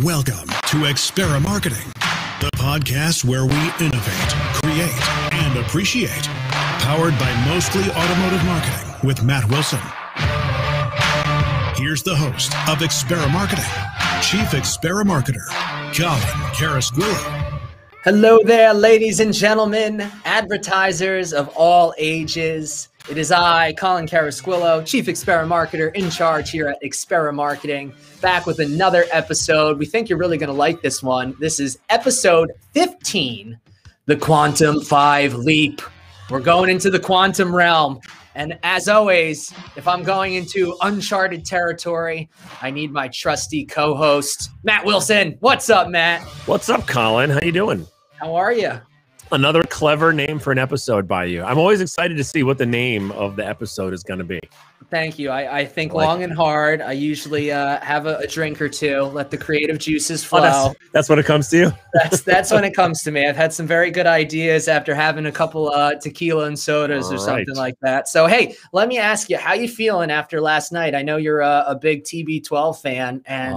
Welcome to Experimarketing, the podcast where we innovate, create, and appreciate. Powered by Mostly Automotive Marketing with Matt Wilson. Here's the host of Experimarketing, Chief Experimarketer, Colin Carasquillo. Hello there, ladies and gentlemen, advertisers of all ages. It is I, Colin Carasquillo, Chief Experimarketer in charge here at Experimarketing, back with another episode. We think you're really going to like this one. This is episode 15, the Quantum5 Leap. We're going into the quantum realm. And as always, if I'm going into uncharted territory, I need my trusty co-host, Matt Wilson. What's up, Matt? What's up, Colin? How you doing? How are you? Another clever name for an episode by you. I'm always excited to see what the name of the episode is going to be. Thank you. I think long and hard. I usually have a drink or two, let the creative juices flow. Oh, that's when it comes to you? That's when it comes to me. I've had some very good ideas after having a couple tequila and sodas or something like that. So, hey, let me ask you, how you feeling after last night? I know you're a big TB12 fan, and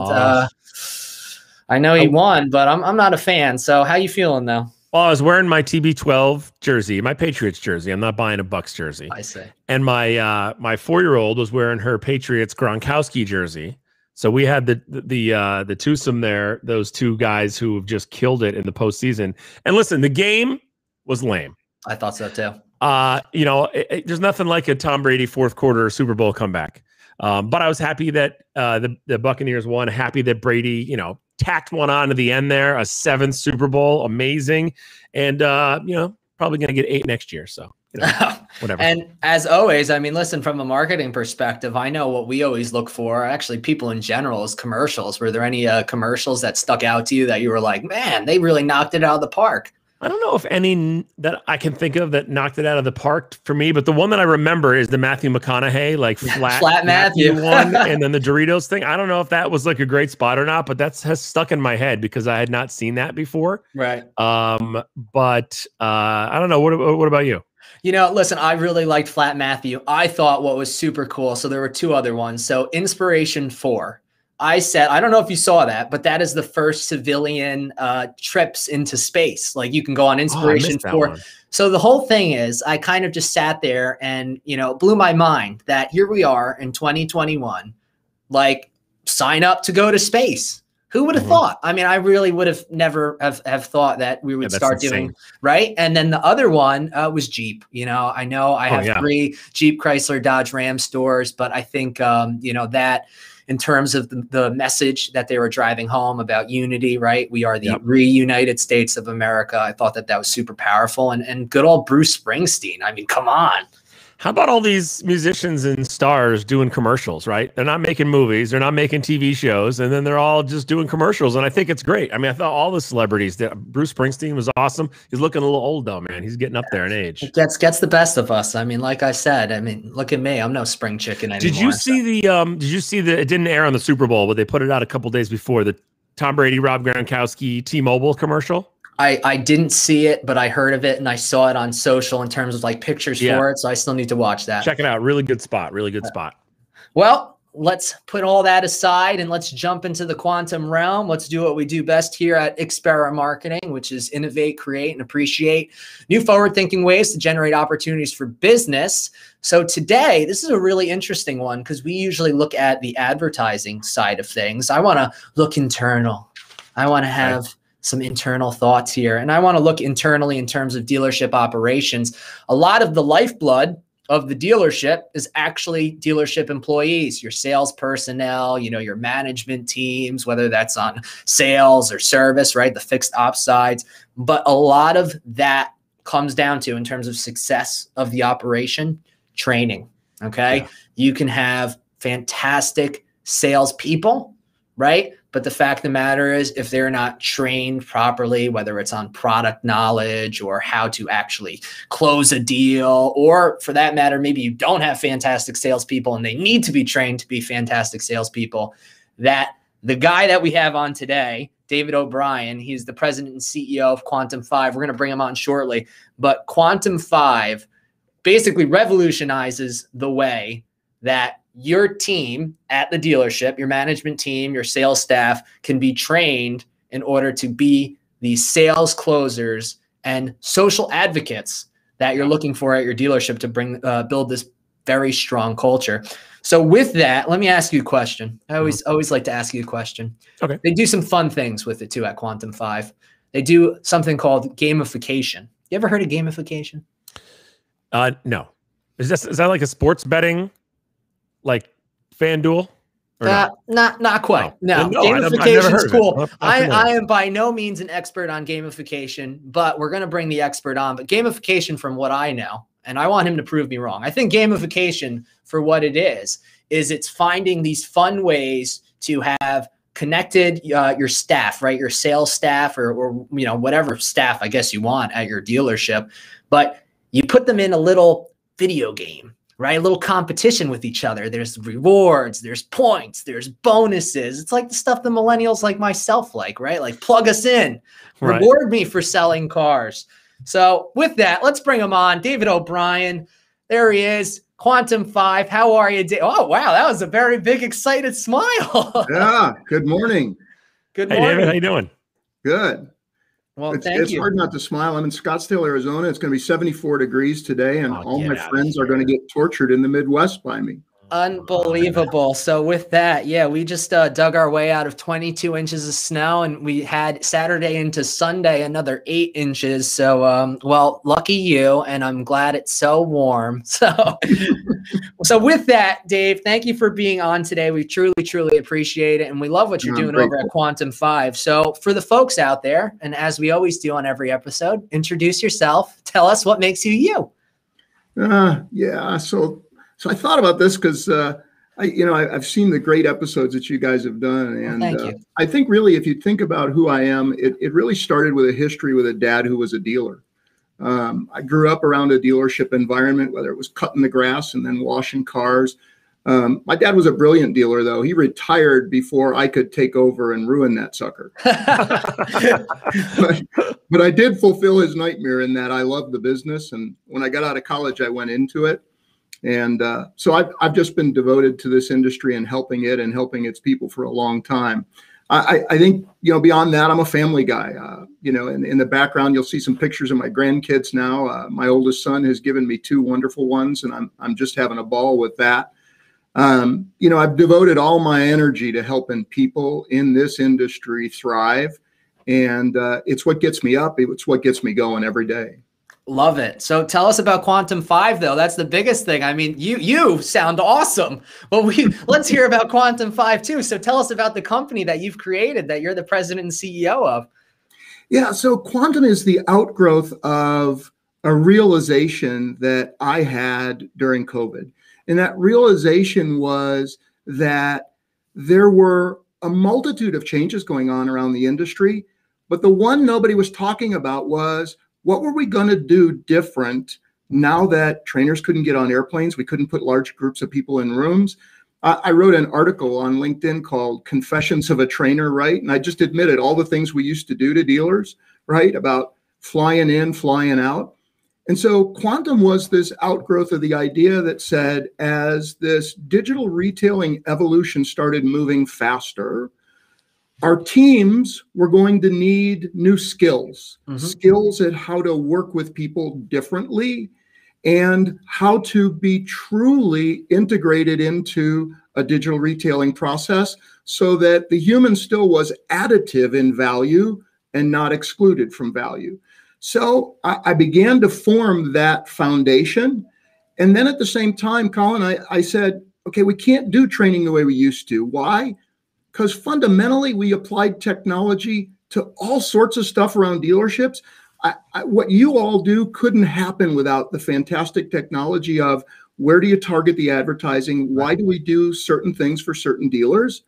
I know you won, but I'm not a fan. So how you feeling, though? Well, I was wearing my TB12 jersey, my Patriots jersey. I'm not buying a Bucks jersey. I see. And my 4-year-old was wearing her Patriots Gronkowski jersey. So we had the twosome there, those two guys who have just killed it in the postseason. And listen, the game was lame. I thought so too. There's nothing like a Tom Brady fourth quarter Super Bowl comeback. But I was happy that the Buccaneers won. Happy that Brady, tacked one on to the end there, a 7th Super Bowl, amazing, and probably going to get 8 next year. So whatever. And as always, I mean, listen, from a marketing perspective, I know what we always look for. Actually, people in general is commercials. Were there any commercials that stuck out to you that you were like, man, they really knocked it out of the park? I don't know if any that I can think of that knocked it out of the park for me, but the one that I remember is the Matthew McConaughey, like flat Matthew one, and then the Doritos thing. I don't know if that was like a great spot or not, but has stuck in my head because I had not seen that before. Right. But I don't know. What about you? Listen, I really liked Flat Matthew. I thought what was super cool. So there were 2 other ones. So Inspiration 4. I said, I don't know if you saw that, but that is the first civilian trips into space. Like you can go on Inspiration 4. So the whole thing is I kind of just sat there and, blew my mind that here we are in 2021, like sign up to go to space. Who would have thought? I mean, I really would have never have thought that we would start doing, right? And then the other one was Jeep. I know I have 3 Jeep, Chrysler, Dodge, Ram stores, but I think, that in terms of the message that they were driving home about unity, right? We are the reunited states of America. I thought that was super powerful. And good old Bruce Springsteen. I mean, come on. How about all these musicians and stars doing commercials, right? They're not making movies. They're not making TV shows. And then they're all just doing commercials. And I think it's great. I mean, I thought all the celebrities, Bruce Springsteen was awesome. He's looking a little old though, man. He's getting up there in age. It gets the best of us. I mean, like I said, look at me. I'm no spring chicken anymore. Did you see it didn't air on the Super Bowl, but they put it out a couple days before, the Tom Brady, Rob Gronkowski, T-Mobile commercial? I didn't see it, but I heard of it and I saw it on social in terms of like pictures for it. So I still need to watch that. Check it out. Really good spot. Really good spot. Well, let's put all that aside and let's jump into the quantum realm. Let's do what we do best here at Experimarketing, which is innovate, create, and appreciate new forward-thinking ways to generate opportunities for business. So today, this is a really interesting one because we usually look at the advertising side of things. I want to look internal. I want to have some internal thoughts here. And I want to look internally in terms of dealership operations. A lot of the lifeblood of the dealership is actually dealership employees, your sales personnel, your management teams, whether that's on sales or service, right? The fixed ops sides. But a lot of that comes down to, in terms of success of the operation, training. Okay. Yeah. You can have fantastic salespeople, right? But the fact of the matter is, if they're not trained properly, whether it's on product knowledge or how to actually close a deal, or for that matter, maybe you don't have fantastic salespeople and they need to be trained to be fantastic salespeople, that the guy that we have on today, David O'Brien, he's the president and CEO of Quantum5. We're going to bring him on shortly. But Quantum5 basically revolutionizes the way that your team at the dealership, your management team, your sales staff can be trained in order to be the sales closers and social advocates that you're looking for at your dealership to bring build this very strong culture. So with that, let me ask you a question. I always like to ask you a question. Okay. They do some fun things with it too at Quantum5. They do something called gamification. You ever heard of gamification? No. Is that like a sports betting, like FanDuel? Not quite. No, gamification is cool. I am by no means an expert on gamification, but we're going to bring the expert on. But gamification, from what I know, and I want him to prove me wrong, I think gamification, for what it is it's finding these fun ways to have connected your staff, right? Your sales staff or whatever staff I guess you want at your dealership, but you put them in a little video game, right? A little competition with each other. There's rewards, there's points, there's bonuses. It's like the stuff the millennials like myself like, right? Like plug us in, reward me for selling cars. So with that, let's bring him on. David O'Brien, there he is. Quantum5, how are you? Oh, wow, that was a very big, excited smile. Yeah, good morning. Good morning. Hey, David, how you doing? Good. Well, it's thank you. hard not to smile. I'm in Scottsdale, Arizona. It's going to be 74 degrees today, and all my friends are going to get tortured in the Midwest by me. Unbelievable. So with that, yeah, we just dug our way out of 22 inches of snow, and we had Saturday into Sunday another 8 inches. So, well, lucky you, and I'm glad it's so warm. So, so with that, Dave, thank you for being on today. We truly, truly appreciate it, and we love what you're doing over at Quantum5. So for the folks out there, and as we always do on every episode, introduce yourself. Tell us what makes you you. Yeah. So I thought about this because I've seen the great episodes that you guys have done, and thank you. I think really, if you think about who I am, it really started with a history with a dad who was a dealer. I grew up around a dealership environment, whether it was cutting the grass and then washing cars. My dad was a brilliant dealer, though. He retired before I could take over and ruin that sucker. but I did fulfill his nightmare in that I loved the business, and when I got out of college, I went into it. And so I've just been devoted to this industry and helping it and helping its people for a long time. I think, beyond that, I'm a family guy. In the background, you'll see some pictures of my grandkids now. My oldest son has given me 2 wonderful ones, and I'm just having a ball with that. I've devoted all my energy to helping people in this industry thrive. And it's what gets me up. It's what gets me going every day. Love it. So tell us about Quantum5, though. That's the biggest thing. I mean, you sound awesome, but let's hear about Quantum5 too. So tell us about the company that you've created, that you're the president and CEO of. Yeah. So Quantum is the outgrowth of a realization that I had during COVID. And that realization was that there were a multitude of changes going on around the industry, but the one nobody was talking about was, what were we going to do different now that trainers couldn't get on airplanes? We couldn't put large groups of people in rooms. I wrote an article on LinkedIn called Confessions of a Trainer, right? And I just admitted all the things we used to do to dealers, right? About flying in, flying out. And so Quantum was this outgrowth of the idea that said, as this digital retailing evolution started moving faster, our teams were going to need new skills, skills at how to work with people differently and how to be truly integrated into a digital retailing process so that the human still was additive in value and not excluded from value. So I began to form that foundation. And then at the same time, Colin, I said, okay, we can't do training the way we used to. Why? Because fundamentally, we applied technology to all sorts of stuff around dealerships. What you all do couldn't happen without the fantastic technology of where do you target the advertising? Why do we do certain things for certain dealers?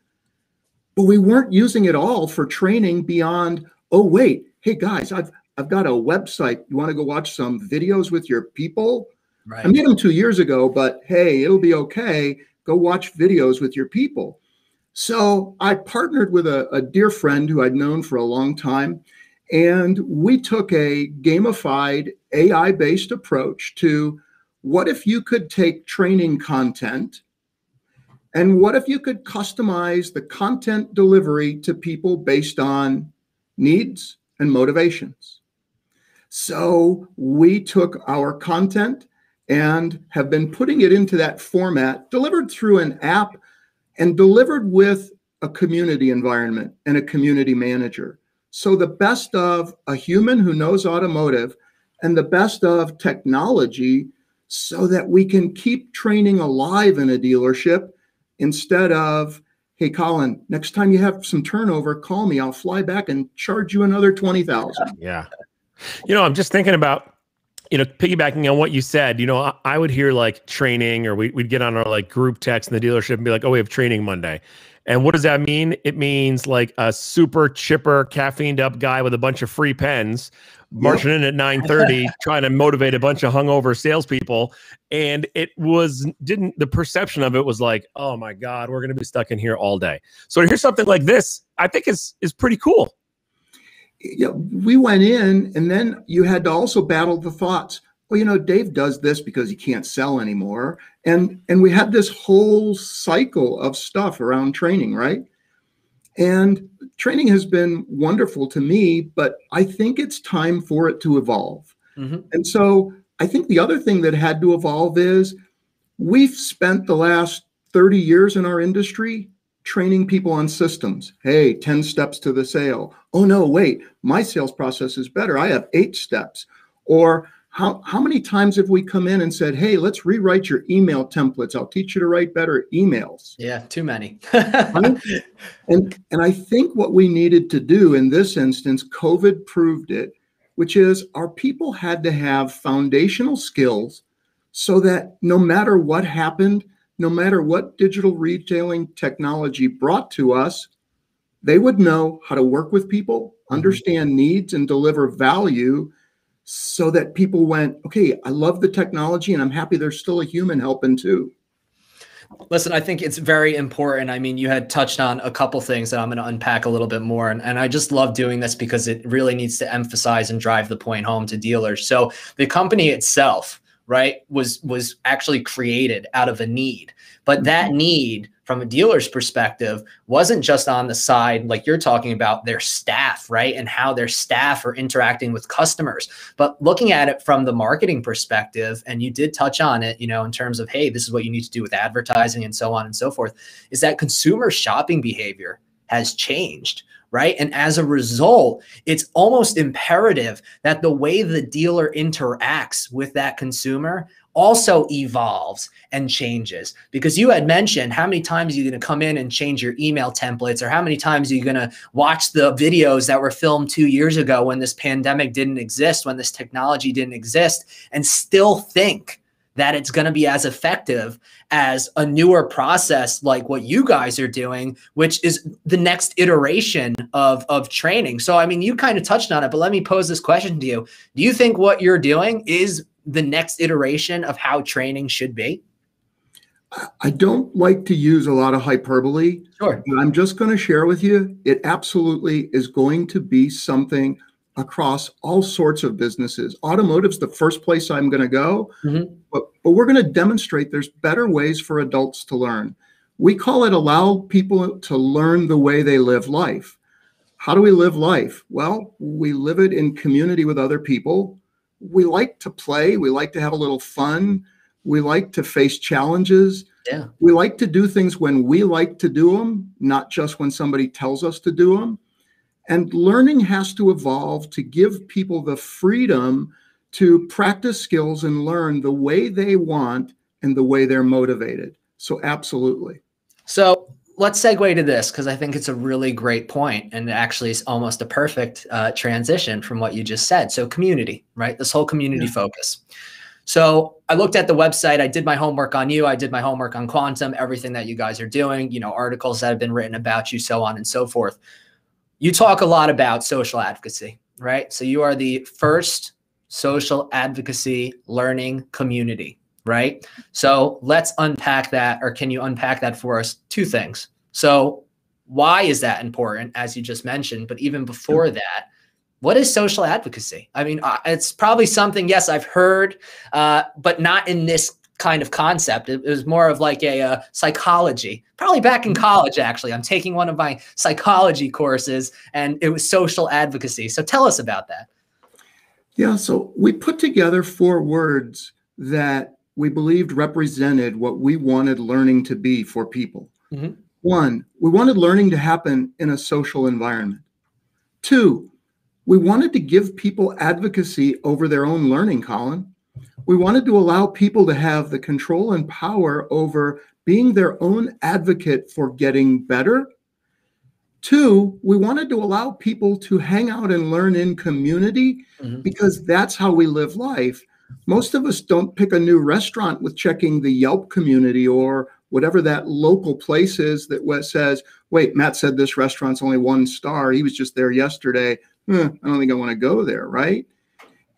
But we weren't using it all for training beyond, oh, wait, hey, guys, I've got a website. You want to go watch some videos with your people? Right. I made them 2 years ago, but hey, it'll be okay. Go watch videos with your people. So I partnered with a dear friend who I'd known for a long time, and we took a gamified AI-based approach to what if you could take training content And what if you could customize the content delivery to people based on needs and motivations? So we took our content and have been putting it into that format, delivered through an app and delivered with a community environment and a community manager. So the best of a human who knows automotive and the best of technology, so that we can keep training alive in a dealership instead of, hey, Colin, next time you have some turnover, call me. I'll fly back and charge you another $20,000. Yeah. I'm just thinking about, piggybacking on what you said, I would hear like training, or we'd get on our like group text in the dealership and be like, oh, we have training Monday. And what does that mean? It means like a super chipper, caffeined up guy with a bunch of free pens marching in at 9:30, trying to motivate a bunch of hungover salespeople. And the perception of it was like, oh my God, we're going to be stuck in here all day. So to hear something like this, I think is pretty cool. Yeah, we went in, and then you had to also battle the thoughts. Well, Dave does this because he can't sell anymore. And we had this whole cycle of stuff around training, right? And training has been wonderful to me, but I think it's time for it to evolve. Mm-hmm. And so I think the other thing that had to evolve is we've spent the last 30 years in our industry training people on systems. Hey, 10 steps to the sale. Oh no, wait, my sales process is better. I have 8 steps. Or how many times have we come in and said, hey, let's rewrite your email templates. I'll teach you to write better emails. Yeah, too many. Right? And I think what we needed to do in this instance, COVID proved it, which is our people had to have foundational skills so that no matter what happened, no matter what digital retailing technology brought to us, they would know how to work with people, understand needs, and deliver value, so that people went, okay, I love the technology and I'm happy there's still a human helping too. Listen, I think it's very important. I mean, you had touched on a couple things that I'm going to unpack a little bit more. And I just love doing this because it really needs to emphasize and drive the point home to dealers. So the company itself, right, was actually created out of a need. But that need, from a dealer's perspective, wasn't just on the side, like you're talking about, their staff, right? And how their staff are interacting with customers. But looking at it from the marketing perspective, and you did touch on it, in terms of, hey, this is what you need to do with advertising and so on and so forth, is that consumer shopping behavior has changed, right? And as a result, it's almost imperative that the way the dealer interacts with that consumer also evolves and changes. Because you had mentioned, how many times are you going to come in and change your email templates, or how many times are you going to watch the videos that were filmed 2 years ago when this pandemic didn't exist, when this technology didn't exist, and still think that it's going to be as effective as a newer process like what you guys are doing, which is the next iteration of training. So, I mean, you kind of touched on it, but let me pose this question to you. Do you think what you're doing is the next iteration of how training should be? I don't like to use a lot of hyperbole. Sure. But I'm just going to share with you, it absolutely is going to be something across all sorts of businesses. Automotive's the first place I'm going to go, but we're going to demonstrate there's better ways for adults to learn. We call it allow people to learn the way they live life. How do we live life? Well, we live it in community with other people. We like to play. We like to have a little fun. We like to face challenges. Yeah. We like to do things when we like to do them, not just when somebody tells us to do them. And learning has to evolve to give people the freedom to practice skills and learn the way they want and the way they're motivated. So absolutely. So let's segue to this, because I think it's a really great point, and actually is almost a perfect transition from what you just said. So community, right? This whole community focus. So I looked at the website. I did my homework on you. I did my homework on Quantum, everything that you guys are doing, articles that have been written about you, so on and so forth. You talk a lot about social advocacy, right? So you are the first social advocacy learning community, right? So let's unpack that, or can you unpack that for us? 2 things. So why is that important, as you just mentioned? But even before that, what is social advocacy? I mean, it's probably something, yes, I've heard, but not in this kind of concept. It was more of like a psychology, probably back in college, actually. I'm taking one of my psychology courses and it was social advocacy. So tell us about that. Yeah, so we put together 4 words that we believed represented what we wanted learning to be for people. Mm-hmm. 1, we wanted learning to happen in a social environment. 2, we wanted to give people advocacy over their own learning, Colin. We wanted to allow people to have the control and power over being their own advocate for getting better. 2, we wanted to allow people to hang out and learn in community, because that's how we live life. Most of us don't pick a new restaurant with checking the Yelp community or whatever that local place is that says, wait, Matt said this restaurant's only 1 star. He was just there yesterday. I don't think I want to go there, right?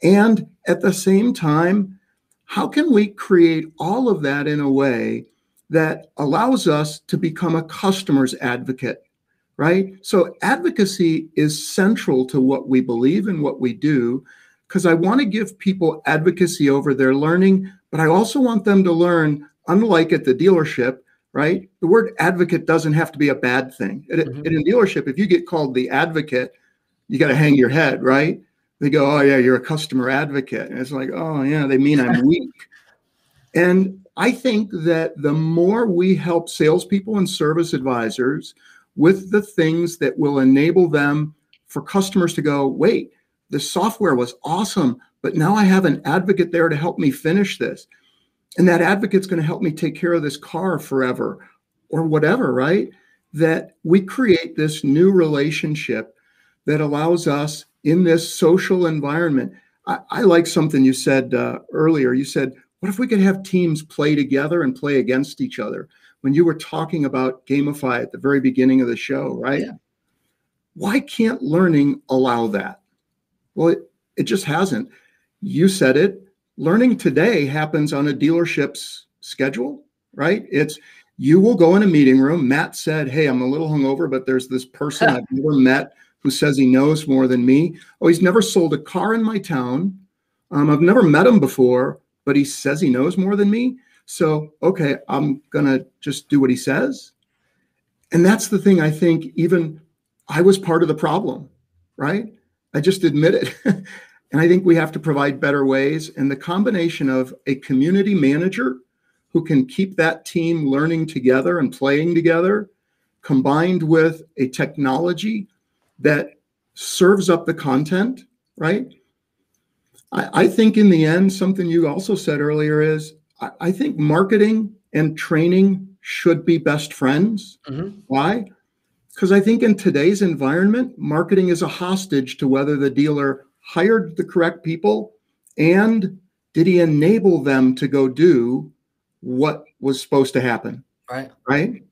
And at the same time, how can we create all of that in a way that allows us to become a customer's advocate, right? So advocacy is central to what we believe and what we do, because I want to give people advocacy over their learning, but I also want them to learn, unlike at the dealership, right? The word advocate doesn't have to be a bad thing. At a dealership, if you get called the advocate, you got to hang your head, right? They go, oh yeah, you're a customer advocate. And it's like, oh yeah, they mean I'm weak. And I think that the more we help salespeople and service advisors with the things that will enable them for customers to go, wait, the software was awesome, but now I have an advocate there to help me finish this. And that advocate's going to help me take care of this car forever or whatever, right? That we create this new relationship that allows us in this social environment. I like something you said earlier. You said, what if we could have teams play together and play against each other? When you were talking about gamify at the very beginning of the show, right? Yeah. Why can't learning allow that? Well, it just hasn't. You said it. Learning today happens on a dealership's schedule, right? It's you will go in a meeting room. Matt said, hey, I'm a little hungover, but there's this person I've never met who says he knows more than me. Oh, he's never sold a car in my town. I've never met him before, but he says he knows more than me. So, okay, I'm going to just do what he says. And that's the thing. I think even I was part of the problem, right? I just admit it. And I think we have to provide better ways. And the combination of a community manager who can keep that team learning together and playing together, combined with a technology that serves up the content, right? I think in the end, something you also said earlier is, I think marketing and training should be best friends. Why? Because I think in today's environment, marketing is a hostage to whether the dealer hired the correct people and did he enable them to go do what was supposed to happen. Right.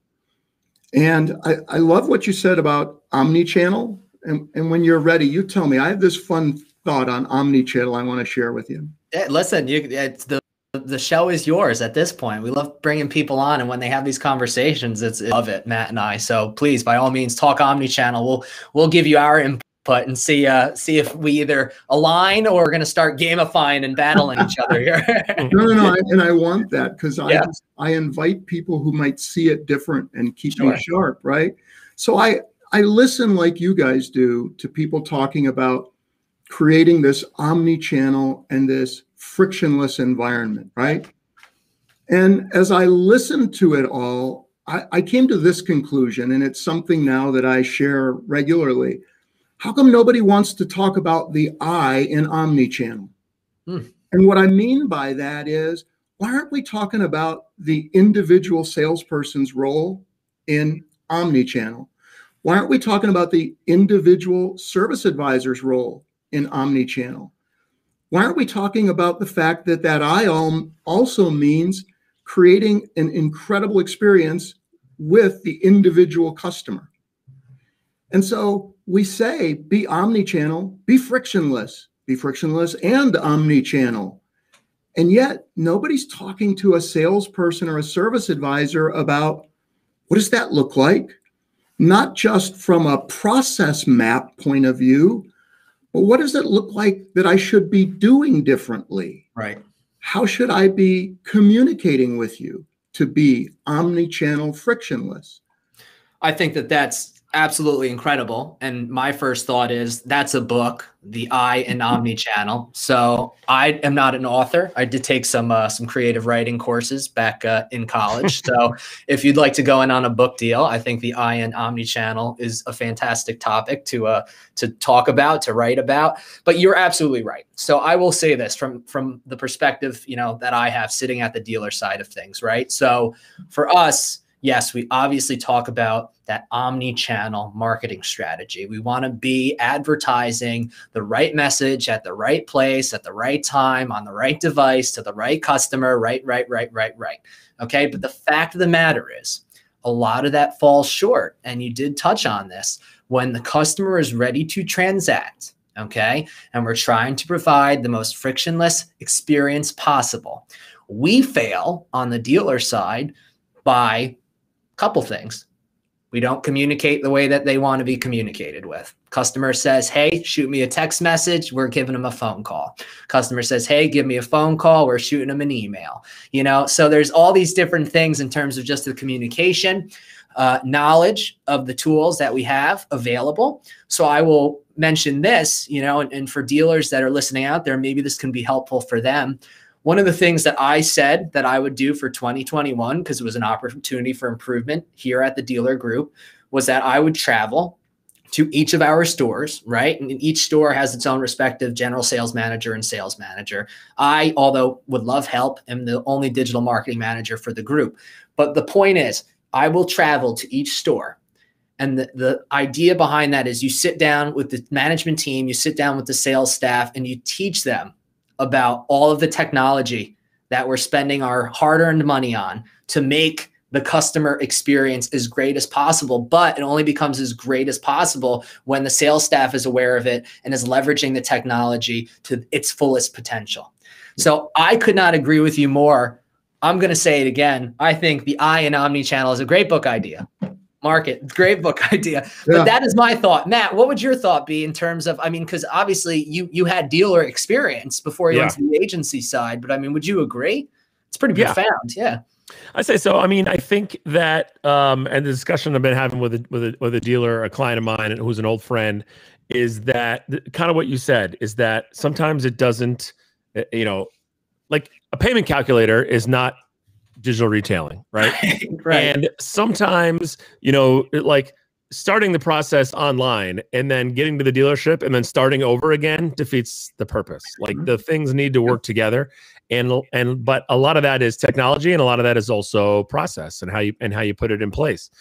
And I love what you said about omni-channel. And when you're ready, you tell me. I have this fun thought on omni-channel I want to share with you. Yeah, listen, it's the show is yours at this point. We love bringing people on, and when they have these conversations, it's love it, Matt and I. So please, by all means, talk omni-channel. We'll give you our input and see if we either align or we're going to start gamifying and battling each other here. No, and I want that because I invite people who might see it different and keep me sharp, right? So I listen like you guys do to people talking about creating this omni-channel and this frictionless environment, right? And as I listened to it all, I came to this conclusion, and it's something now that I share regularly. How come nobody wants to talk about the I in omni-channel? And what I mean by that is, why aren't we talking about the individual salesperson's role in omni-channel? Why aren't we talking about the individual service advisor's role in omni-channel? Why aren't we talking about the fact that I also means creating an incredible experience with the individual customer? And so we say, be omni-channel, be frictionless and omni-channel. And yet nobody's talking to a salesperson or a service advisor about what does that look like? Not just from a process map point of view, but what does it look like that I should be doing differently? Right. how should I be communicating with you to be omni-channel frictionless? I think that that's absolutely incredible. And my first thought is that's a book, The I in Omnichannel. So I am not an author. I did take some creative writing courses back in college. So if you'd like to go in on a book deal, I think The I in Omnichannel is a fantastic topic to talk about, to write about. But you're absolutely right. So I will say this from the perspective, that I have sitting at the dealer side of things, right? So for us, yes, we obviously talk about that omni-channel marketing strategy. We want to be advertising the right message at the right place, at the right time, on the right device, to the right customer, right. Okay, but the fact of the matter is, a lot of that falls short, and you did touch on this, when the customer is ready to transact, okay, and we're trying to provide the most frictionless experience possible. We fail on the dealer side by couple things. We don't communicate the way that they want to be communicated with. Customer says, hey, shoot me a text message. We're giving them a phone call. Customer says, hey, give me a phone call. We're shooting them an email. So there's all these different things in terms of just the communication, knowledge of the tools that we have available. So I will mention this, and for dealers that are listening out there, maybe this can be helpful for them. One of the things that I said that I would do for 2021, because it was an opportunity for improvement here at the dealer group, was that I would travel to each of our stores, right? And each store has its own respective general sales manager and sales manager. I, although would love help, am the only digital marketing manager for the group. But the point is, I will travel to each store. And the idea behind that is you sit down with the management team, you sit down with the sales staff, and you teach them about all of the technology that we're spending our hard-earned money on to make the customer experience as great as possible. But it only becomes as great as possible when the sales staff is aware of it and is leveraging the technology to its fullest potential. So I could not agree with you more. I'm going to say it again. I think The I in Omnichannel is a great book idea. Market, great book idea. But that is my thought. Matt, what would your thought be in terms of, because obviously you had dealer experience before you went to the agency side, but would you agree? It's pretty profound. Yeah. I say so. I think that, and the discussion I've been having with a dealer, a client of mine who's an old friend, is that kind of what you said, is that sometimes it doesn't, like a payment calculator is not digital retailing, right? Right. And sometimes, like starting the process online and then getting to the dealership and then starting over again defeats the purpose. Like the things need to work together. But a lot of that is technology, and a lot of that is also process and how you put it in place.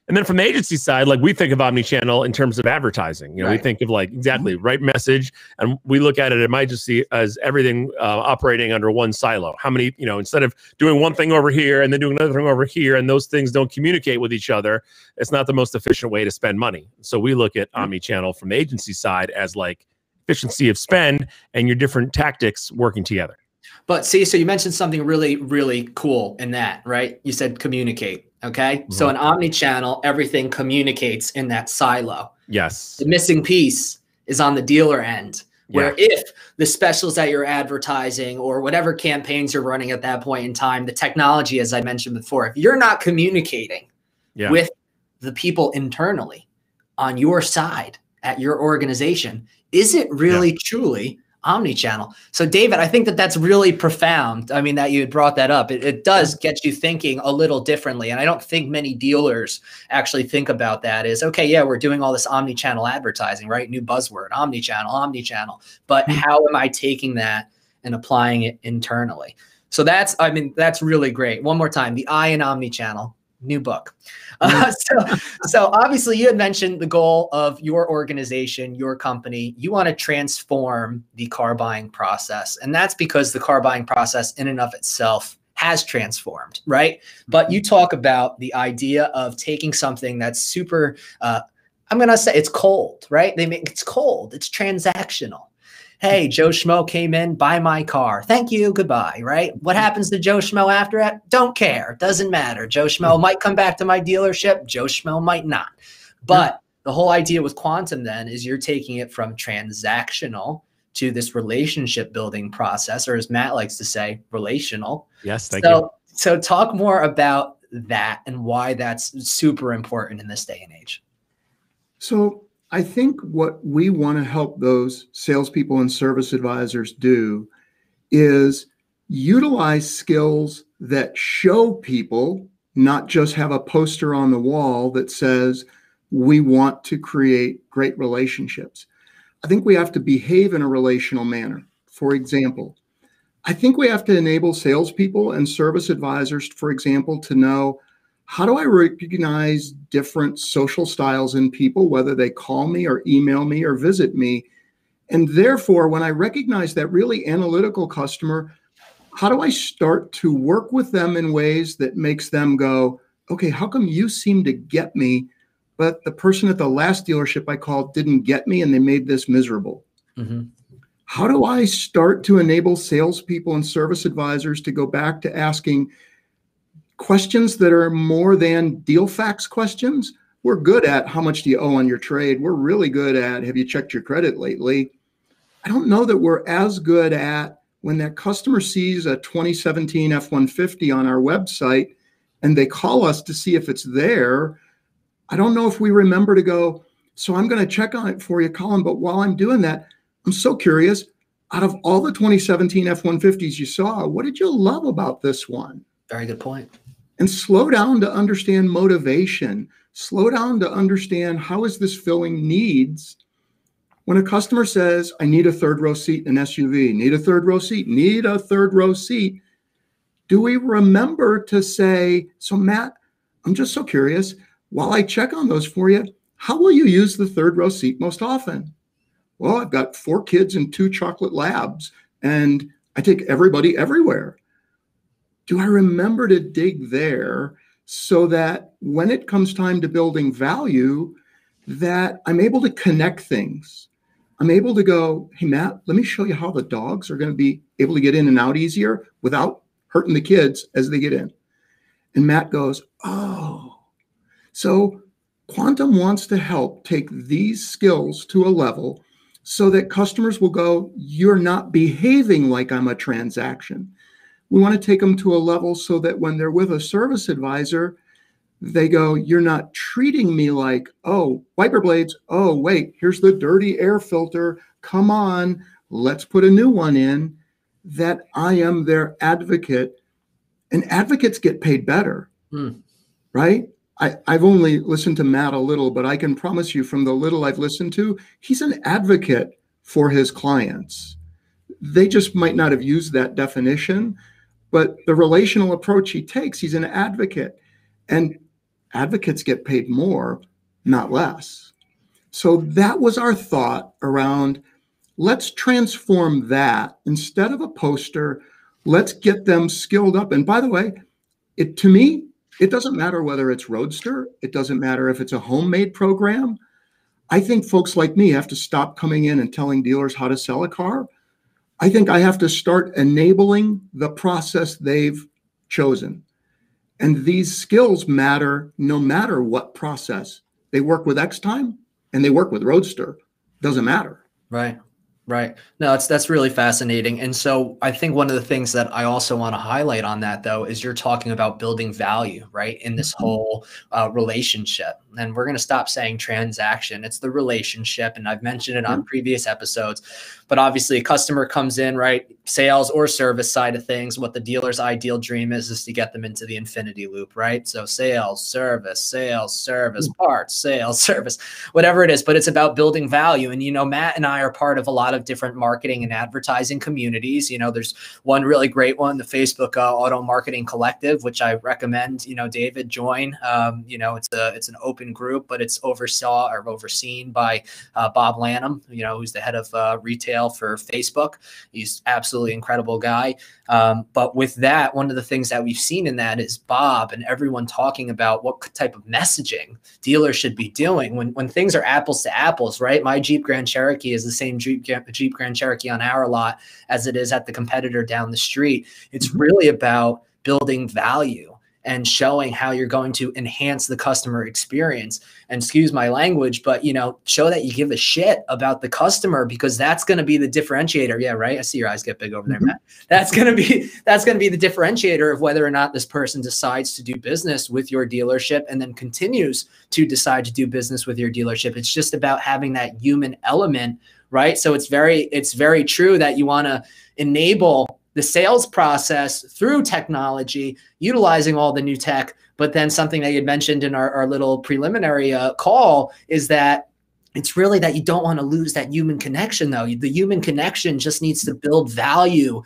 And then from the agency side, like we think of omnichannel in terms of advertising. We think of like exactly right message, and we look at it might just see as everything operating under one silo. How many, instead of doing one thing over here and then doing another thing over here, and those things don't communicate with each other, it's not the most efficient way to spend money. So we look at omnichannel from the agency side as like efficiency of spend and your different tactics working together. But see, so you mentioned something really, really cool in that, right? You said communicate. Okay. Mm-hmm. So in omnichannel, everything communicates in that silo. Yes. The missing piece is on the dealer end, where if the specials that you're advertising or whatever campaigns you're running at that point in time, the technology, as I mentioned before, if you're not communicating with the people internally on your side at your organization, is it really truly omnichannel? So David, I think that that's really profound. That you had brought that up. It does get you thinking a little differently. And I don't think many dealers actually think about that is, okay, yeah, we're doing all this omnichannel advertising, right? New buzzword, omnichannel. But how am I taking that and applying it internally? So that's really great. One more time, The I in Omnichannel. New book. So obviously you had mentioned the goal of your organization, your company. You want to transform the car buying process. And that's because the car buying process in and of itself has transformed, right? But you talk about the idea of taking something that's super, I'm going to say it's cold, right? It's cold. It's transactional. Hey, Joe Schmo came in, buy my car. Thank you, goodbye, right? What happens to Joe Schmo after that? Don't care, doesn't matter. Joe Schmo might come back to my dealership. Joe Schmo might not. But the whole idea with Quantum then is you're taking it from transactional to this relationship building process, or as Matt likes to say, relational. Yes, thank you. So talk more about that and why that's super important in this day and age. So I think what we want to help those salespeople and service advisors do is utilize skills that show people, not just have a poster on the wall that says, we want to create great relationships. I think we have to behave in a relational manner. For example, I think we have to enable salespeople and service advisors, for example, to know, how do I recognize different social styles in people, whether they call me or email me or visit me? And therefore, when I recognize that really analytical customer, how do I start to work with them in ways that makes them go, okay, how come you seem to get me, but the person at the last dealership I called didn't get me and they made this miserable? Mm-hmm. How do I start to enable salespeople and service advisors to go back to asking questions that are more than deal facts questions? We're good at, how much do you owe on your trade? We're really good at, have you checked your credit lately? I don't know that we're as good at, when that customer sees a 2017 F-150 on our website and they call us to see if it's there, I don't know if we remember to go, so I'm going to check on it for you, Colin, but while I'm doing that, I'm so curious, out of all the 2017 F-150s you saw, what did you love about this one? Very good point. And slow down to understand motivation. Slow down to understand, how is this filling needs? When a customer says, I need a third row seat in an SUV, need a third row seat, need a third row seat, do we remember to say, so Matt, I'm just so curious, while I check on those for you, how will you use the third row seat most often? Well, I've got 4 kids and 2 chocolate labs, and I take everybody everywhere. Do I remember to dig there so that when it comes time to building value, that I'm able to connect things? I'm able to go, hey, Matt, let me show you how the dogs are going to be able to get in and out easier without hurting the kids as they get in. And Matt goes, oh. So Quantum wants to help take these skills to a level so that customers will go, you're not behaving like I'm a transaction. We want to take them to a level so that when they're with a service advisor, they go, you're not treating me like, oh, wiper blades. Oh, wait, here's the dirty air filter. Come on, let's put a new one in. That I am their advocate. And advocates get paid better, right? I've only listened to Matt a little, but I can promise you, from the little I've listened to, he's an advocate for his clients. They just might not have used that definition, but the relational approach he takes, he's an advocate. And advocates get paid more, not less. So that was our thought around, let's transform that. Instead of a poster, let's get them skilled up. And by the way, to me, it doesn't matter whether it's Roadster. It doesn't matter if it's a homemade program. I think folks like me have to stop coming in and telling dealers how to sell a car. I think I have to start enabling the process they've chosen. And these skills matter no matter what process. They work with X-Time and they work with Roadster. Doesn't matter. Right. Right. No, that's really fascinating. And so I think one of the things that I also want to highlight on that, though, is you're talking about building value, right, in this whole relationship. And we're going to stop saying transaction. It's the relationship. And I've mentioned it on previous episodes. But obviously, a customer comes in, right, sales or service side of things. What the dealer's ideal dream is to get them into the infinity loop, right? So sales, service, parts, sales, service, whatever it is. But it's about building value. And, you know, Matt and I are part of a lot of different marketing and advertising communities. You know, there's one really great one, the Facebook Auto Marketing Collective, which I recommend, you know, David join. You know, it's an open group, but it's overseen by Bob Lanham, you know, who's the head of retail for Facebook. He's absolutely incredible guy. But with that, one of the things that we've seen in that is Bob and everyone talking about what type of messaging dealers should be doing when things are apples to apples, right? My Jeep Grand Cherokee is the same Jeep Grand Cherokee on our lot as it is at the competitor down the street. It's really about building value and showing how you're going to enhance the customer experience. And excuse my language, but show that you give a shit about the customer, because that's going to be the differentiator. Yeah, right. I see your eyes get big over there, Matt. That's going to be the differentiator of whether or not this person decides to do business with your dealership and then continues to decide to do business with your dealership. It's just about having that human element, right? So it's very true that you want to enable the sales process through technology, utilizing all the new tech. But then something that you had mentioned in our little preliminary call is that it's really that you don't want to lose that human connection, though. The human connection just needs to build value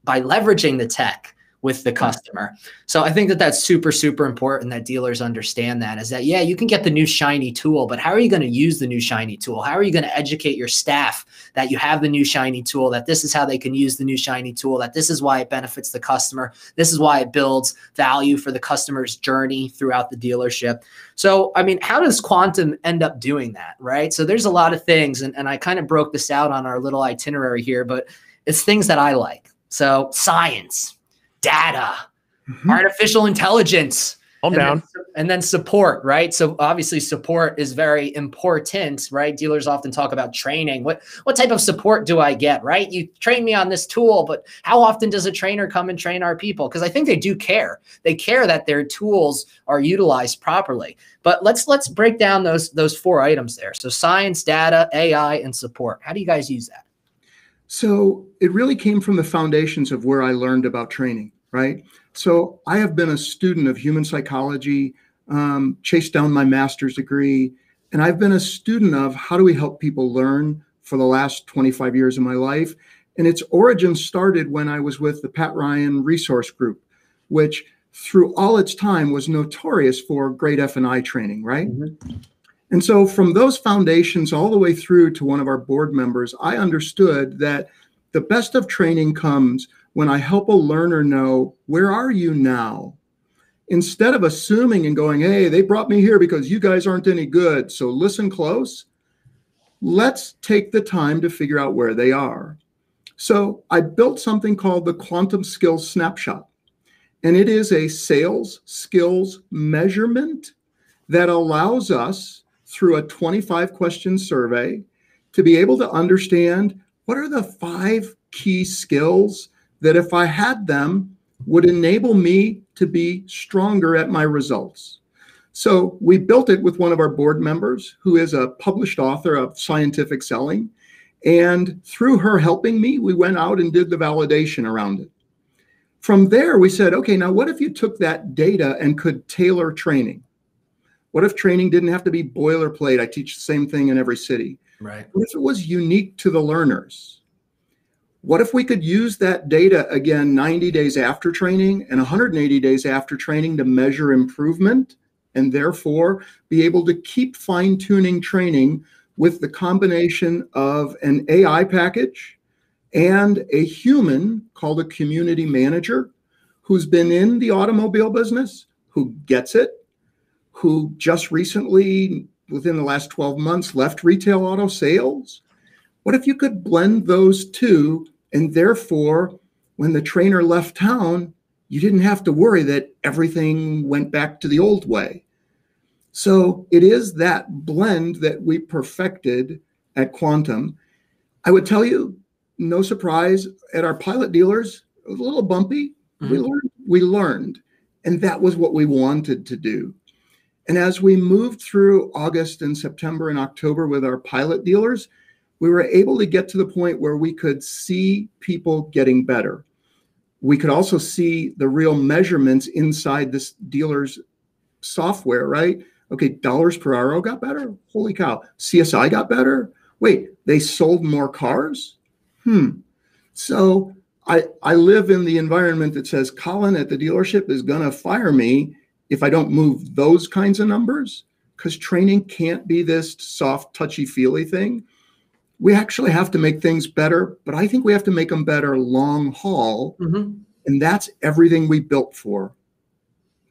by leveraging the tech with the customer. So I think that that's super, super important that dealers understand that, is that, yeah, you can get the new shiny tool, but how are you going to use the new shiny tool? How are you going to educate your staff that you have the new shiny tool, that this is how they can use the new shiny tool, that this is why it benefits the customer. This is why it builds value for the customer's journey throughout the dealership. So, I mean, how does Quantum end up doing that, right? So there's a lot of things, and I kind of broke this out on our little itinerary here, but it's things that I like. So science, data, artificial intelligence, and then support, right? So obviously support is very important, right? Dealers often talk about training. What type of support do I get, right? You train me on this tool, but how often does a trainer come and train our people? Because I think they do care. They care that their tools are utilized properly. But let's break down those 4 items there. So science, data, AI, and support. How do you guys use that? So it really came from the foundations of where I learned about training, right? So I have been a student of human psychology, chased down my master's degree, and I've been a student of how do we help people learn for the last 25 years of my life. And its origin started when I was with the Pat Ryan Resource Group, which through all its time was notorious for great F&I training, right? And so from those foundations all the way through to one of our board members, I understood that the best of training comes when I help a learner know, where are you now? Instead of assuming and going, hey, they brought me here because you guys aren't any good, so listen close. Let's take the time to figure out where they are. So I built something called the Quantum Skills Snapshot. And it is a sales skills measurement that allows us, through a 25-question survey, to be able to understand what are the 5 key skills that, if I had them, would enable me to be stronger at my results. So we built it with one of our board members who is a published author of scientific selling. And through her helping me, we went out and did the validation around it. From there, we said, okay, now what if you took that data and could tailor training? What if training didn't have to be boilerplate? I teach the same thing in every city. Right. What if it was unique to the learners? What if we could use that data again 90 days after training and 180 days after training to measure improvement, and therefore be able to keep fine-tuning training with the combination of an AI package and a human called a community manager who's been in the automobile business, who gets it, who just recently, within the last 12 months, left retail auto sales? What if you could blend those two, and therefore, when the trainer left town, you didn't have to worry that everything went back to the old way? So it is that blend that we perfected at Quantum. I would tell you, no surprise, at our pilot dealers, it was a little bumpy. We learned, and that was what we wanted to do. And as we moved through August and September and October with our pilot dealers, we were able to get to the point where we could see people getting better. We could also see the real measurements inside this dealer's software, right? Okay, dollars per hour got better. Holy cow. CSI got better. Wait, they sold more cars? So I live in the environment that says Colin at the dealership is going to fire me if I don't move those kinds of numbers, because training can't be this soft, touchy-feely thing. We actually have to make things better, but I think we have to make them better long haul. And that's everything we built for.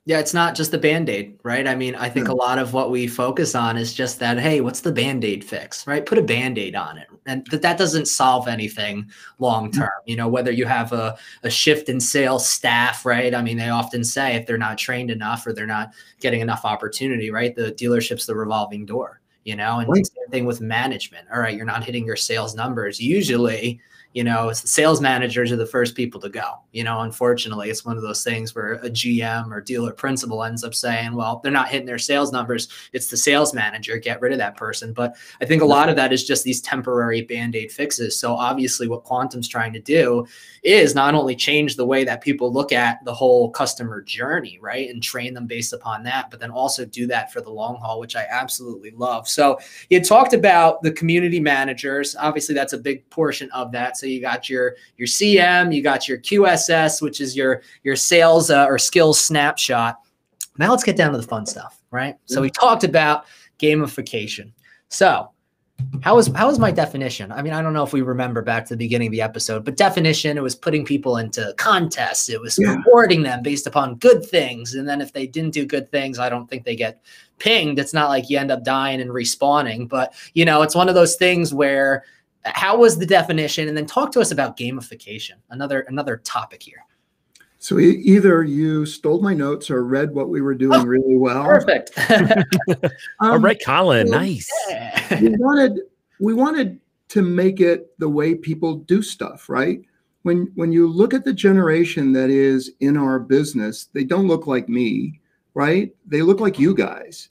Yeah, it's not just the Band-Aid, right? I mean, I think a lot of what we focus on is just that, hey, what's the Band-Aid fix, right? Put a Band-Aid on it. And that doesn't solve anything long term. You know, whether you have a shift in sales staff, right? I mean, they often say if they're not trained enough or they're not getting enough opportunity, right? The dealership's the revolving door, you know, and same thing with management. All right, you're not hitting your sales numbers. Usually, you know, it's the sales managers are the first people to go. You know, unfortunately, it's one of those things where a GM or dealer principal ends up saying, well, they're not hitting their sales numbers. It's the sales manager. Get rid of that person. But I think a lot of that is just these temporary Band-Aid fixes. So obviously what Quantum's trying to do is not only change the way that people look at the whole customer journey, right, and train them based upon that, but then also do that for the long haul, which I absolutely love. So you talked about the community managers. Obviously, that's a big portion of that. So you got your CM, you got your QSS, which is your sales or skills snapshot. Now let's get down to the fun stuff, right? So we talked about gamification. So how was my definition? I mean, I don't know if we remember back to the beginning of the episode, but definition, it was putting people into contests. It was rewarding them based upon good things. And then if they didn't do good things, I don't think they get pinged. It's not like you end up dying and respawning, but you know, it's one of those things where how was the definition? And then talk to us about gamification, another topic here. So either you stole my notes or read what we were doing really well. Perfect. All right, Colin, nice. We wanted to make it the way people do stuff, right? When you look at the generation that is in our business, they don't look like me, right? They look like you guys.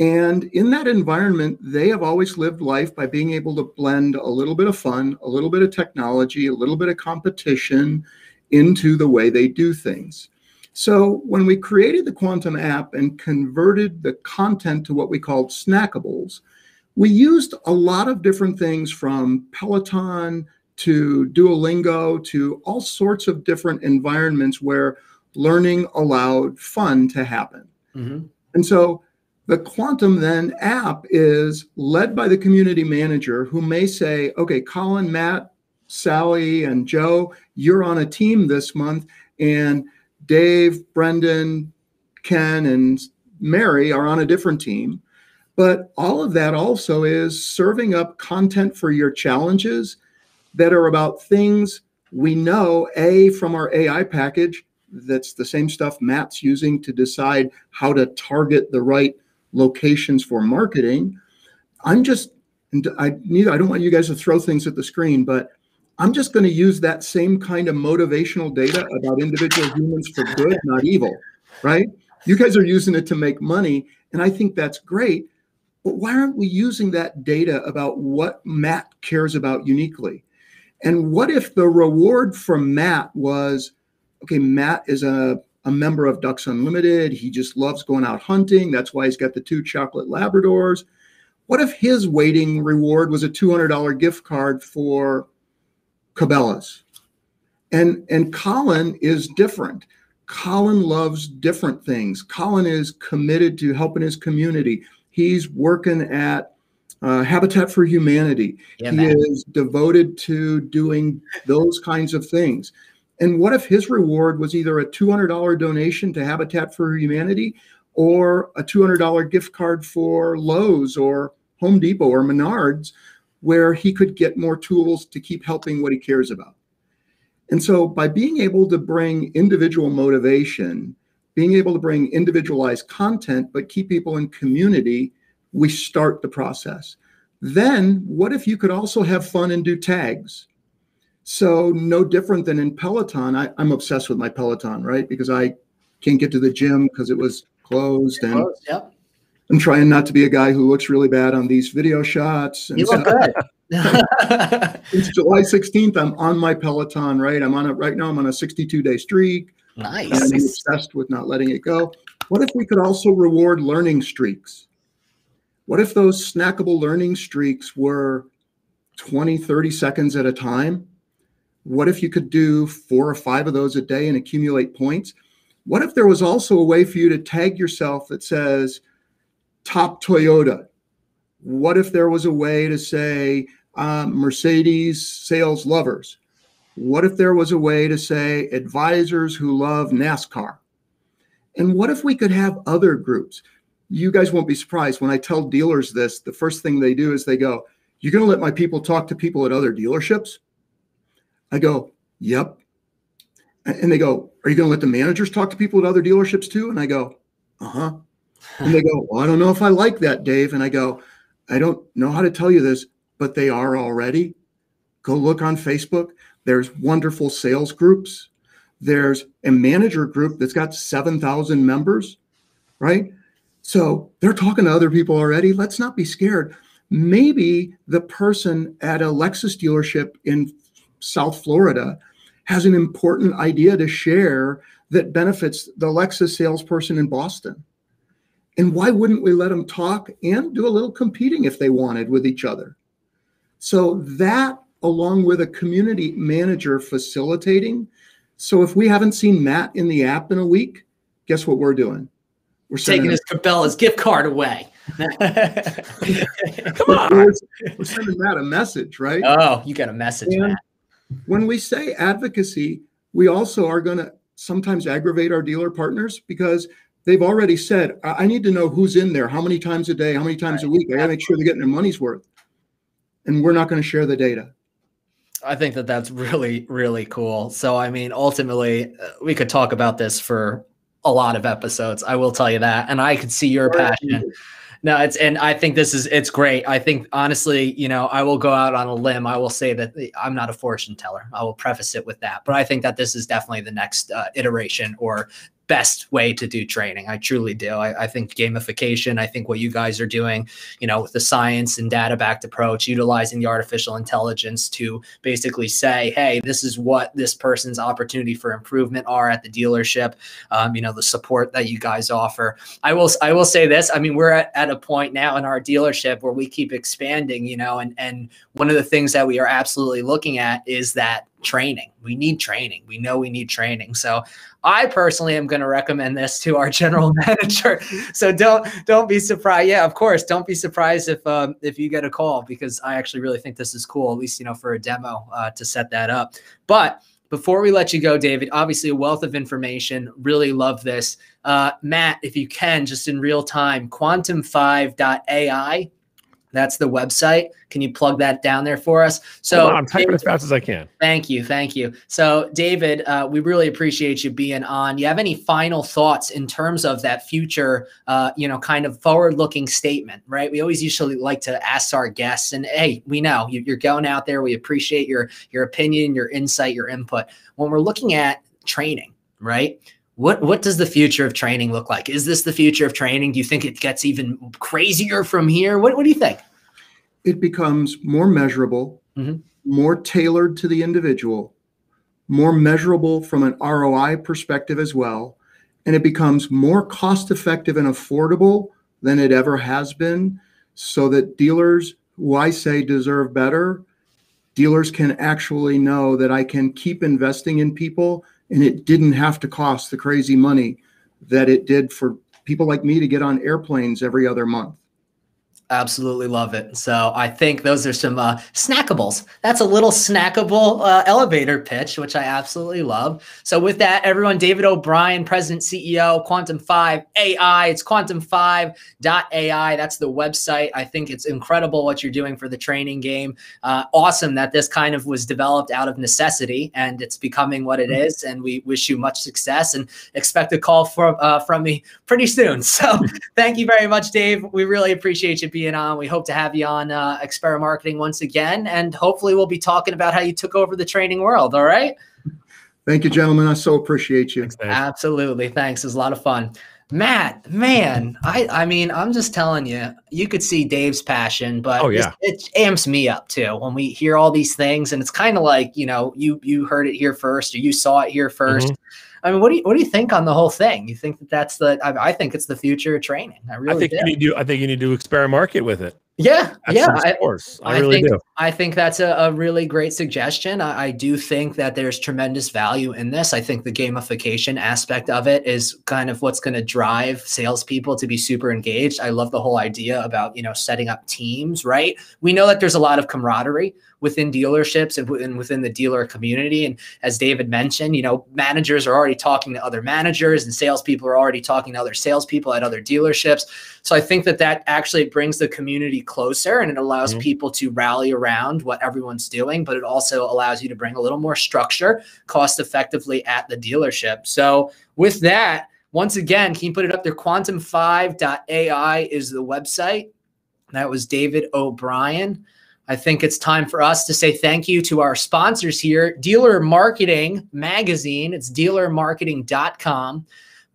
And in that environment, they have always lived life by being able to blend a little bit of fun, a little bit of technology, a little bit of competition into the way they do things. So when we created the Quantum app and converted the content to what we called snackables, we used a lot of different things from Peloton to Duolingo to all sorts of different environments where learning allowed fun to happen. And so the Quantum then app is led by the community manager who may say, okay, Colin, Matt, Sally, and Joe, you're on a team this month, and Dave, Brendan, Ken, and Mary are on a different team. But all of that also is serving up content for your challenges that are about things we know, from our AI package, that's the same stuff Matt's using to decide how to target the right locations for marketing. I don't want you guys to throw things at the screen, but I'm just going to use that same kind of motivational data about individual humans for good, not evil, right? You guys are using it to make money, and I think that's great. But why aren't we using that data about what Matt cares about uniquely? And what if the reward from Matt was, okay, Matt is a member of Ducks Unlimited. He just loves going out hunting. That's why he's got the 2 chocolate Labradors. What if his weighting reward was a $200 gift card for Cabela's? And Colin is different. Colin loves different things. Colin is committed to helping his community. He's working at Habitat for Humanity. He is devoted to doing those kinds of things. And what if his reward was either a $200 donation to Habitat for Humanity or a $200 gift card for Lowe's or Home Depot or Menards, where he could get more tools to keep helping what he cares about? And so by being able to bring individual motivation, being able to bring individualized content, but keep people in community, we start the process. Then what if you could also have fun and do tags? So no different than in Peloton. I'm obsessed with my Peloton, right? Because I can't get to the gym because it was closed. And I'm trying not to be a guy who looks really bad on these video shots. And you look good. Since July 16th, I'm on my Peloton, right? Right now I'm on a 62-day streak. Nice. And I'm obsessed with not letting it go. What if we could also reward learning streaks? What if those snackable learning streaks were 20, 30 seconds at a time? What if you could do 4 or 5 of those a day and accumulate points? What if there was also a way for you to tag yourself that says top Toyota? What if there was a way to say Mercedes sales lovers? What if there was a way to say advisors who love NASCAR? And what if we could have other groups? You guys won't be surprised when I tell dealers this, the first thing they do is they go, "You're going to let my people talk to people at other dealerships?" I go, "Yep." And they go, "Are you going to let the managers talk to people at other dealerships too?" And I go, "Uh-huh." And they go, "Well, I don't know if I like that, Dave." And I go, "I don't know how to tell you this, but they are already. Go look on Facebook. There's wonderful sales groups. There's a manager group that's got 7,000 members, right? So they're talking to other people already. Let's not be scared. Maybe the person at a Lexus dealership in South Florida has an important idea to share that benefits the Lexus salesperson in Boston. And why wouldn't we let them talk and do a little competing if they wanted with each other?" So that, along with a community manager facilitating. So if we haven't seen Matt in the app in a week, guess what we're doing? We're taking his Cabela's gift card away. Come on. We're sending Matt a message, right? Oh, you got a message, And Matt. when we say advocacy, we also are going to sometimes aggravate our dealer partners because they've already said, "I need to know who's in there, how many times a day, how many times a week. I got to make sure they're getting their money's worth." And we're not going to share the data. I think that that's really, really cool. So, I mean, ultimately, we could talk about this for a lot of episodes. I will tell you that. And I could see your passion. No, and I think it's great. I think, honestly, I will go out on a limb. I will say that I'm not a fortune teller. I will preface it with that. But I think that this is definitely the next iteration or best way to do training. I truly do. I think gamification, I think what you guys are doing, with the science and data-backed approach, utilizing the artificial intelligence to basically say, hey, this is what this person's opportunity for improvement are at the dealership, the support that you guys offer. I will say this. I mean, we're at a point now in our dealership where we keep expanding, and one of the things that we are absolutely looking at is that training. We need training. We know we need training. So I personally am going to recommend this to our general manager. So don't be surprised. Yeah, of course. Don't be surprised if you get a call, because I actually really think this is cool, at least, for a demo to set that up. But before we let you go, David, obviously a wealth of information. Really love this. Matt, if you can, just in real time, quantum5.ai. That's the website. Can you plug that down there for us? So I'm typing as fast as I can. Thank you. Thank you. So David, we really appreciate you being on. You have any final thoughts in terms of that future, kind of forward-looking statement, right? We always usually like to ask our guests, and hey, we know you're going out there. We appreciate your opinion, your insight, your input. When we're looking at training, right? What does the future of training look like? Is this the future of training? Do you think it gets even crazier from here? What do you think? It becomes more measurable, more tailored to the individual, more measurable from an ROI perspective as well. And it becomes more cost-effective and affordable than it ever has been, so that dealers, who I say deserve better, dealers can actually know that I can keep investing in people, and it didn't have to cost the crazy money that it did for people like me to get on airplanes every other month. Absolutely love it. So I think those are some snackables. That's a little snackable elevator pitch, which I absolutely love. So with that, everyone, David O'Brien, President, CEO, Quantum5 AI. It's quantum5.ai. That's the website. I think it's incredible what you're doing for the training game. Awesome that this kind of was developed out of necessity, and it's becoming what it is. And we wish you much success and expect a call from me pretty soon. So thank you very much, Dave. We really appreciate you being on. We hope to have you on Experimarketing once again, and hopefully we'll be talking about how you took over the training world. All right. Thank you, gentlemen. I so appreciate you. Thanks, Dave. Absolutely. Thanks. It was a lot of fun. Matt, man, I mean, I'm just telling you, you could see Dave's passion, but it amps me up too when we hear all these things. And it's kind of like, you heard it here first, or you saw it here first. I mean, what do you think on the whole thing? You think that I think it's the future of training. I think you need to Experimarket with it. Yeah, Of course. I really do. I think that's a really great suggestion. I do think that there's tremendous value in this. I think the gamification aspect of it is kind of what's going to drive salespeople to be super engaged. I love the whole idea about, setting up teams, right? We know that there's a lot of camaraderie within dealerships and within the dealer community. And as David mentioned, managers are already talking to other managers and salespeople are already talking to other salespeople at other dealerships. So I think that actually brings the community closer and it allows people to rally around what everyone's doing, but it also allows you to bring a little more structure cost effectively at the dealership. So with that, once again, can you put it up there? Quantum5.ai is the website. That was David O'Brien. I think it's time for us to say thank you to our sponsors here, Dealer Marketing Magazine. It's dealermarketing.com,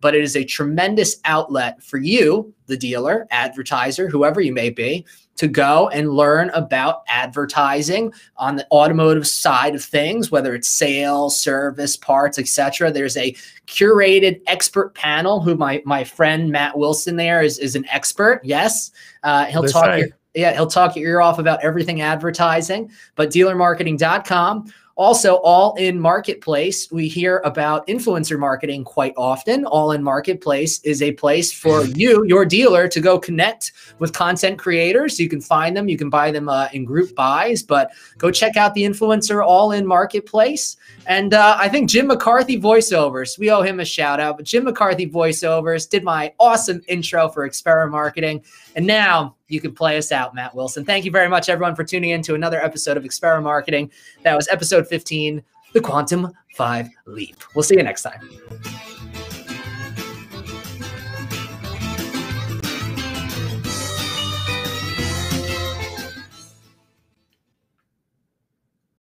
but it is a tremendous outlet for you, the dealer, advertiser, whoever you may be, to go and learn about advertising on the automotive side of things, whether it's sales, service, parts, etc. There's a curated expert panel who my friend Matt Wilson there is an expert. Yes, he'll talk your ear off about everything advertising, but dealermarketing.com. Also, All In Marketplace. We hear about influencer marketing quite often. All In Marketplace is a place for you, your dealer, to go connect with content creators. You can find them. You can buy them in group buys, but go check out the influencer All In Marketplace. And I think Jim McCarthy Voiceovers, we owe him a shout out, but Jim McCarthy Voiceovers did my awesome intro for Experimarketing. And now you can play us out, Matt Wilson. Thank you very much, everyone, for tuning in to another episode of Experimarketing. That was episode 15, the Quantum 5 Leap. We'll see you next time.